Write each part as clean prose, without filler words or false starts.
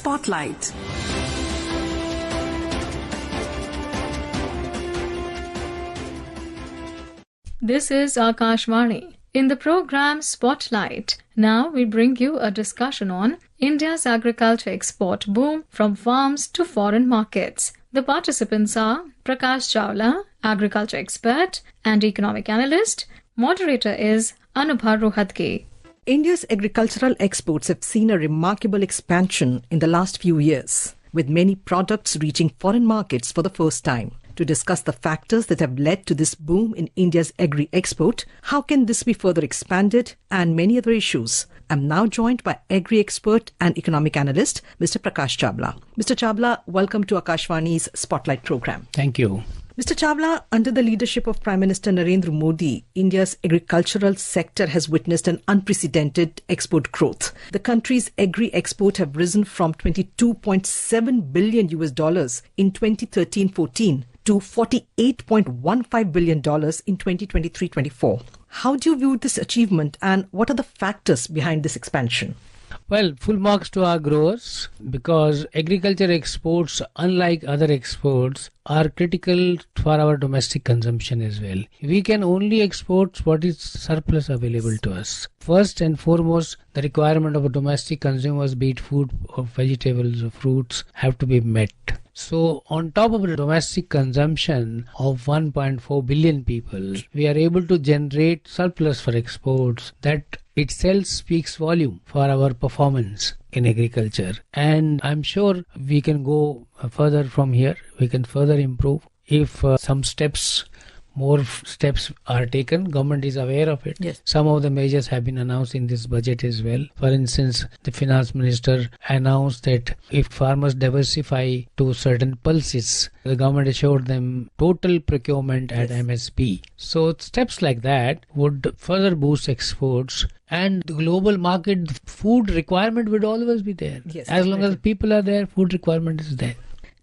Spotlight. This is Akashvani. In the program Spotlight, now we bring you a discussion on India's agriculture export boom from farms to foreign markets. The participants are Prakash Chawla, agriculture expert and economic analyst. Moderator is Anubha Rohatgi. India's agricultural exports have seen a remarkable expansion in the last few years, with many products reaching foreign markets for the first time. To discuss the factors that have led to this boom in India's agri-export, how can this be further expanded, and many other issues, I'm now joined by agri-expert and economic analyst, Mr. Prakash Chawla. Mr. Chawla, welcome to Akashvani's Spotlight program. Thank you. Mr. Chawla, under the leadership of Prime Minister Narendra Modi, India's agricultural sector has witnessed an unprecedented export growth. The country's agri-export have risen from $22.7 billion in 2013-14 to $48.15 billion in 2023-24. How do you view this achievement, and what are the factors behind this expansion? Well, full marks to our growers, because agriculture exports, unlike other exports, are critical for our domestic consumption as well. We can only export what is surplus available to us. First and foremost, the requirement of domestic consumers, be it food or vegetables or fruits, have to be met. So on top of the domestic consumption of 1.4 billion people, we are able to generate surplus for exports. That itself speaks volume for our performance in agriculture. And I'm sure we can go further from here. We can further improve if more steps are taken. Government is aware of it. Yes. Some of the measures have been announced in this budget as well. For instance, the finance minister announced that if farmers diversify to certain pulses, the government assured them total procurement at MSP. So steps like that would further boost exports. And the global market, food requirement would always be there. Yes, as long as people are there, food requirement is there.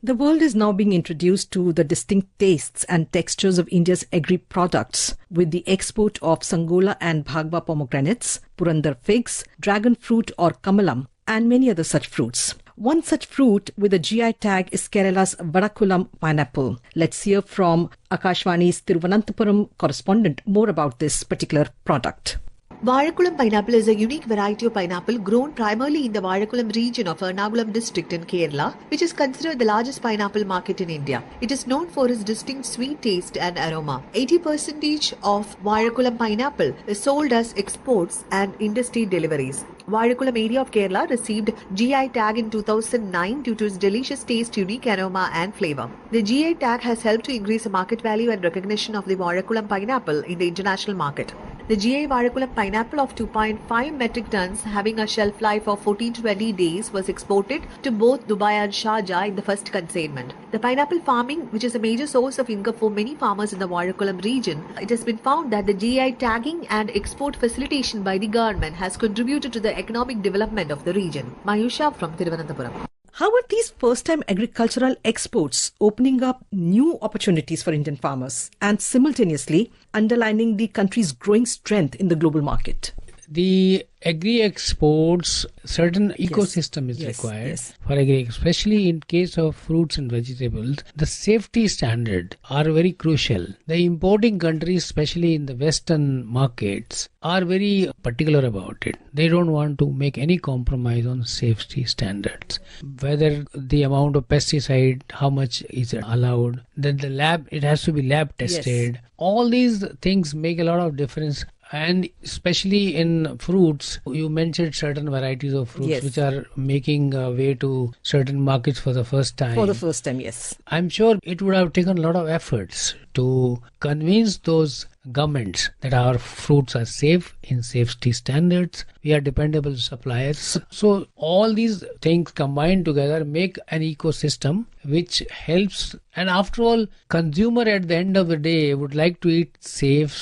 The world is now being introduced to the distinct tastes and textures of India's agri-products with the export of Sangola and Bhagwa pomegranates, Purandar figs, dragon fruit or kamalam, and many other such fruits. One such fruit with a GI tag is Kerala's Vadakulam pineapple. Let's hear from Akashvani's Thiruvananthapuram correspondent more about this particular product. Vadakulam pineapple is a unique variety of pineapple grown primarily in the Vadakulam region of Ernakulam district in Kerala, which is considered the largest pineapple market in India. It is known for its distinct sweet taste and aroma. 80% of Vadakulam pineapple is sold as exports and interstate deliveries. Vadakulam area of Kerala received GI tag in 2009 due to its delicious taste, unique aroma and flavor. The GI tag has helped to increase the market value and recognition of the Vadakulam pineapple in the international market. The GI Vadakulam pineapple of 2.5 metric tons, having a shelf life of 14 to 20 days, was exported to both Dubai and Sharjah in the first consignment. The pineapple farming, which is a major source of income for many farmers in the Vadakulam region, it has been found that the GI tagging and export facilitation by the government has contributed to the economic development of the region. Mayusha from Thiruvananthapuram. How are these first-time agricultural exports opening up new opportunities for Indian farmers and simultaneously underlining the country's growing strength in the global market? The agri-exports, certain ecosystem is required for agri, especially in case of fruits and vegetables. The safety standards are very crucial. The importing countries, especially in the Western markets, are very particular about it. They don't want to make any compromise on safety standards. Whether the amount of pesticide, how much is allowed, then the lab, it has to be lab tested. Yes. All these things make a lot of difference. And especially in fruits, you mentioned certain varieties of fruits which are making way to certain markets for the first time. For the first time, yes. I'm sure it would have taken a lot of efforts to convince those governments that our fruits are safe in safety standards. We are dependable suppliers. So all these things combined together make an ecosystem which helps. And after all, consumer at the end of the day would like to eat safe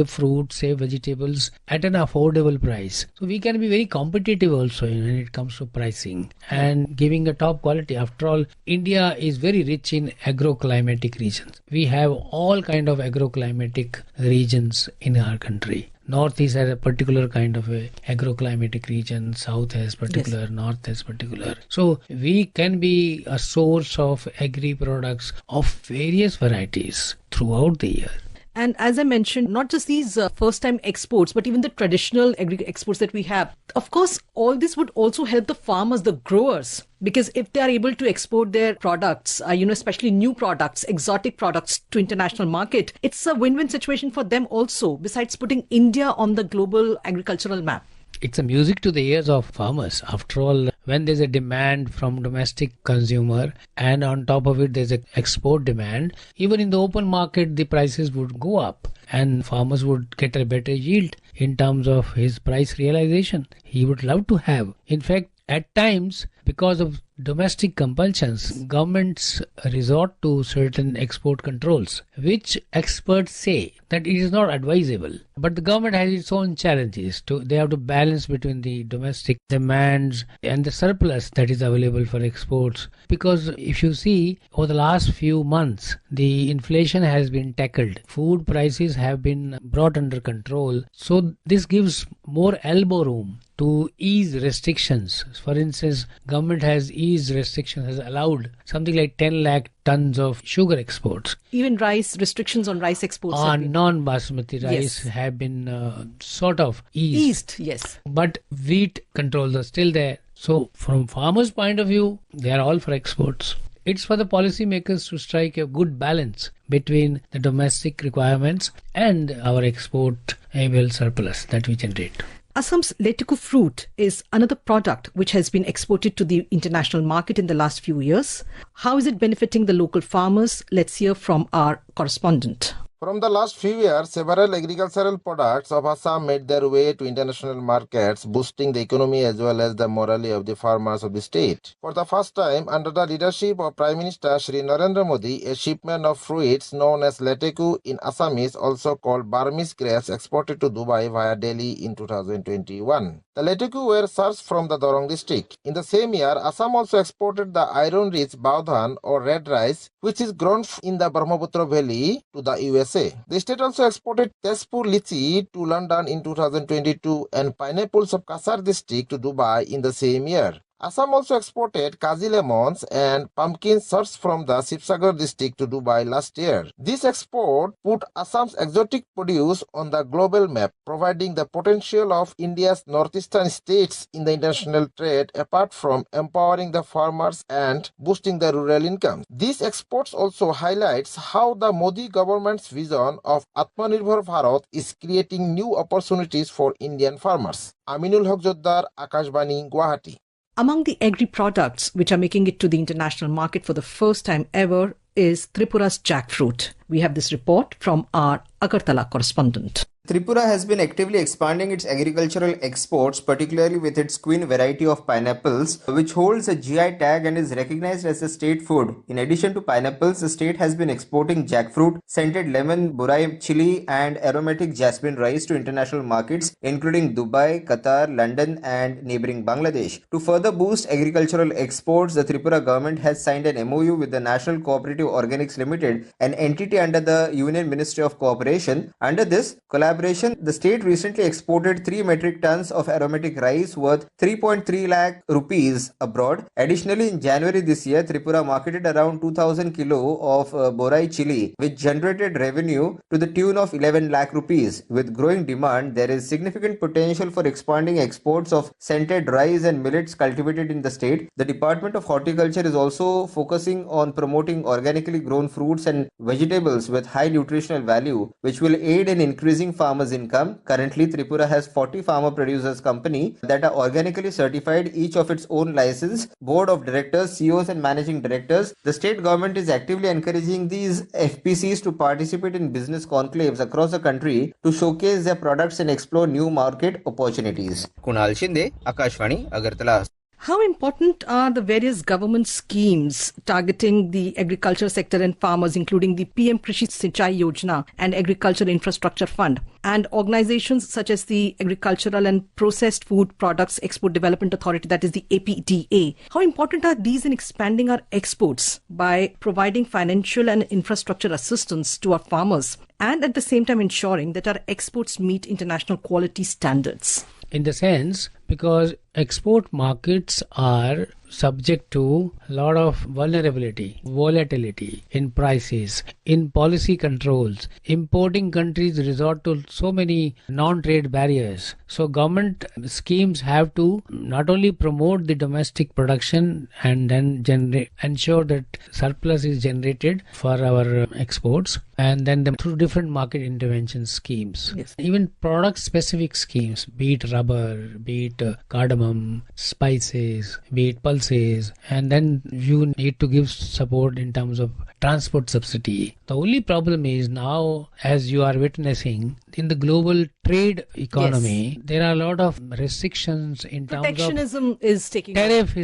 fruit, safe vegetables at an affordable price. So we can be very competitive also when it comes to pricing and giving a top quality. After all, India is very rich in agroclimatic regions. We have all kind of agroclimatic regions in our country. Northeast has a particular kind of a agroclimatic region, South has particular, North has particular. So we can be a source of agri products of various varieties throughout the year. And as I mentioned, not just these first-time exports, but even the traditional exports that we have. Of course, all this would also help the farmers, the growers, because if they are able to export their products, especially new products, exotic products to international market, it's a win-win situation for them also, besides putting India on the global agricultural map. It's a music to the ears of farmers. After all, when there's a demand from domestic consumer and on top of it there's an export demand, even in the open market the prices would go up and farmers would get a better yield in terms of his price realization. He would love to have. In fact, at times, because of domestic compulsions, governments resort to certain export controls, which experts say that it is not advisable. But the government has its own challenges. They have to balance between the domestic demands and the surplus that is available for exports. Because if you see, over the last few months, the inflation has been tackled. Food prices have been brought under control. So this gives more elbow room to ease restrictions. For instance, government has eased restrictions, has allowed something like 10 lakh tons of sugar exports. Even rice, restrictions on rice exports. On non-basmati rice have been sort of eased. Yes. But wheat controls are still there. So from farmers' point of view, they are all for exports. It's for the policymakers to strike a good balance between the domestic requirements and our export able surplus that we generate. Assam's Letuku fruit is another product which has been exported to the international market in the last few years. How is it benefiting the local farmers? Let's hear from our correspondent. From the last few years, several agricultural products of Assam made their way to international markets, boosting the economy as well as the morale of the farmers of the state. For the first time, under the leadership of Prime Minister Shri Narendra Modi, a shipment of fruits known as leteku in Assamese, also called Burmese grapes, exported to Dubai via Delhi in 2021. The leteku were sourced from the Dorong district. In the same year, Assam also exported the iron-rich baudhan or red rice, which is grown in the Brahmaputra Valley, to the USA. The state also exported Tezpur lychee to London in 2022 and pineapples of Kasar district to Dubai in the same year. Assam also exported kaji lemons and pumpkin sourced from the Sibsagar district to Dubai last year. This export put Assam's exotic produce on the global map, providing the potential of India's northeastern states in the international trade, apart from empowering the farmers and boosting the rural income. These exports also highlights how the Modi government's vision of Atmanirbhar Bharat is creating new opportunities for Indian farmers. Aminul Haq Joddar, Akashvani, Guwahati. Among the agri products which are making it to the international market for the first time ever is Tripura's jackfruit. We have this report from our Agartala correspondent. Tripura has been actively expanding its agricultural exports, particularly with its queen variety of pineapples, which holds a GI tag and is recognized as a state food. In addition to pineapples, the state has been exporting jackfruit, scented lemon, burai chili, and aromatic jasmine rice to international markets, including Dubai, Qatar, London, and neighboring Bangladesh. To further boost agricultural exports, the Tripura government has signed an MOU with the National Cooperative Organics Limited, an entity under the Union Ministry of Cooperation. Under this collaboration, the state recently exported 3 metric tons of aromatic rice worth 3.3 lakh rupees abroad. Additionally, in January this year, Tripura marketed around 2000 kilo of borai chili, which generated revenue to the tune of 11 lakh rupees. With growing demand, there is significant potential for expanding exports of scented rice and millets cultivated in the state. The Department of Horticulture is also focusing on promoting organically grown fruits and vegetables with high nutritional value, which will aid in increasing farmers' income. Currently, Tripura has 40 farmer producers company that are organically certified, each of its own license, board of directors, CEOs and managing directors. The state government is actively encouraging these FPCs to participate in business conclaves across the country to showcase their products and explore new market opportunities. Kunal Shinde, Akashvani, Agartala. How important are the various government schemes targeting the agriculture sector and farmers, including the PM Krishi Sinchai Yojana and Agricultural Infrastructure Fund, and organizations such as the Agricultural and Processed Food Products Export Development Authority, that is the APDA? How important are these in expanding our exports by providing financial and infrastructure assistance to our farmers and at the same time ensuring that our exports meet international quality standards? In the sense, because export markets are subject to a lot of volatility in prices, in policy controls. Importing countries resort to so many non-trade barriers. So government schemes have to not only promote the domestic production and then ensure that surplus is generated for our exports, and then through different market intervention schemes. Yes. Even product specific schemes, be it rubber, be it cardamom, spices, be it pulses, and then you need to give support in terms of transport subsidy. The only problem is now, as you are witnessing, in the global trade economy, there are a lot of restrictions in terms of Protectionism is taking tariff.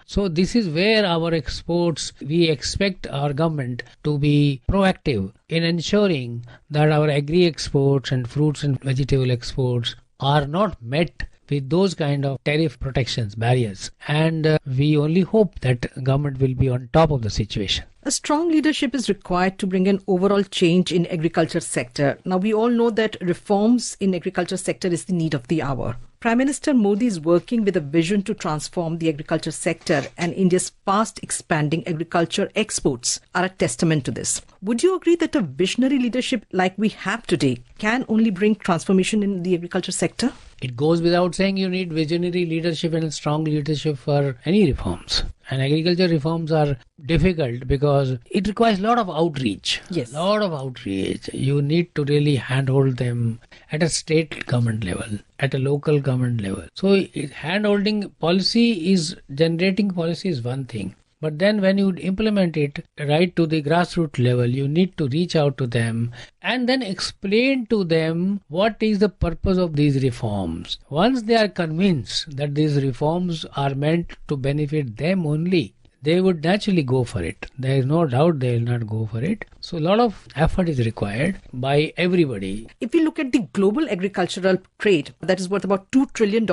So this is where our exports, we expect our government to be proactive in ensuring that our agri exports and fruits and vegetable exports are not met with those kind of tariff protections, barriers. And we only hope that government will be on top of the situation. A strong leadership is required to bring an overall change in agriculture sector. Now, we all know that reforms in agriculture sector is the need of the hour. Prime Minister Modi is working with a vision to transform the agriculture sector, and India's fast expanding agriculture exports are a testament to this. Would you agree that a visionary leadership like we have today can only bring transformation in the agriculture sector? It goes without saying you need visionary leadership and strong leadership for any reforms. And agriculture reforms are difficult because it requires a lot of outreach. Yes. A lot of outreach. You need to really handhold them at a state government level, at a local government level. So handholding policy is, generating policy is one thing. But then when you implement it right to the grassroots level, you need to reach out to them and then explain to them what is the purpose of these reforms. Once they are convinced that these reforms are meant to benefit them only, they would naturally go for it. There is no doubt they will not go for it. So a lot of effort is required by everybody. If we look at the global agricultural trade, that is worth about $2 trillion,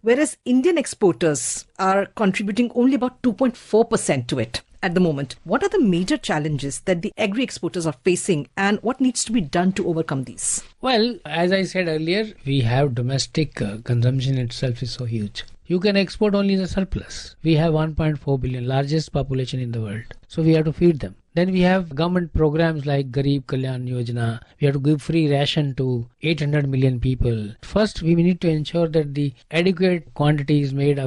whereas Indian exporters are contributing only about 2.4% to it at the moment. What are the major challenges that the agri-exporters are facing, and what needs to be done to overcome these? Well, as I said earlier, we have domestic consumption itself is so huge. You can export only the surplus. We have 1.4 billion, largest population in the world. So we have to feed them. Then we have government programs like Garib Kalyan Yojana. We have to give free ration to 800 million people. First, we need to ensure that the adequate quantity is made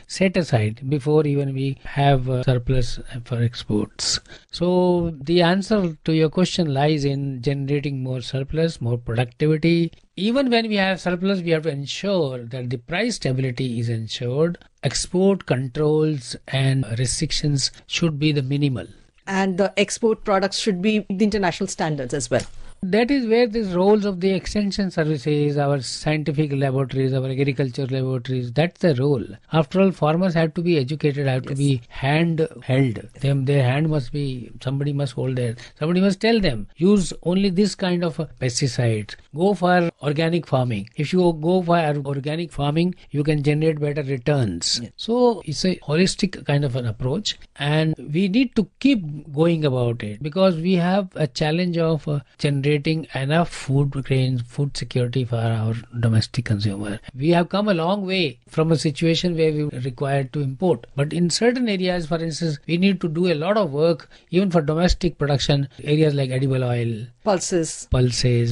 set aside before even we have surplus for exports. So the answer to your question lies in generating more surplus, more productivity. Even when we have surplus, we have to ensure that the price stability is ensured. Export controls and restrictions should be the minimal. And the export products should be the international standards as well. That is where the roles of the extension services, our scientific laboratories, our agriculture laboratories, that's the role. After all, farmers have to be educated, have to be hand held. Their hand must be, somebody must hold there. Somebody must tell them, use only this kind of pesticides. Go for organic farming. If you go for organic farming, you can generate better returns. Yes. So it's a holistic kind of an approach, and we need to keep going about it because we have a challenge of generating enough food grains, food security for our domestic consumer. We have come a long way from a situation where we were required to import. But in certain areas, for instance, we need to do a lot of work even for domestic production, areas like edible oil, pulses.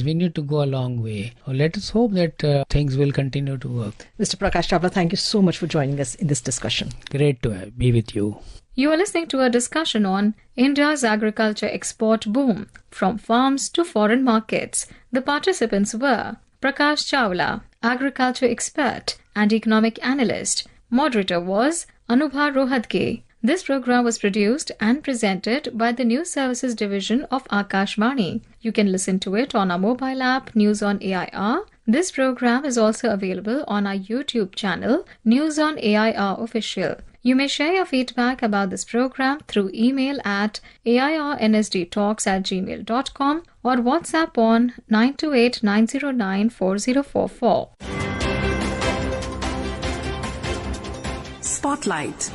We need to go a long way. Let us hope that things will continue to work. Mr. Prakash Chawla, thank you so much for joining us in this discussion. Great to be with you. You are listening to a discussion on India's agriculture export boom, from farms to foreign markets. The participants were Prakash Chawla, agriculture expert and economic analyst. Moderator was Anubha Rohatgi. This program was produced and presented by the News Services Division of Akashvani. You can listen to it on our mobile app, News on AIR. This program is also available on our YouTube channel, News on AIR Official. You may share your feedback about this program through email at airnsdtalks@gmail.com or WhatsApp on 928-909-4044. Spotlight.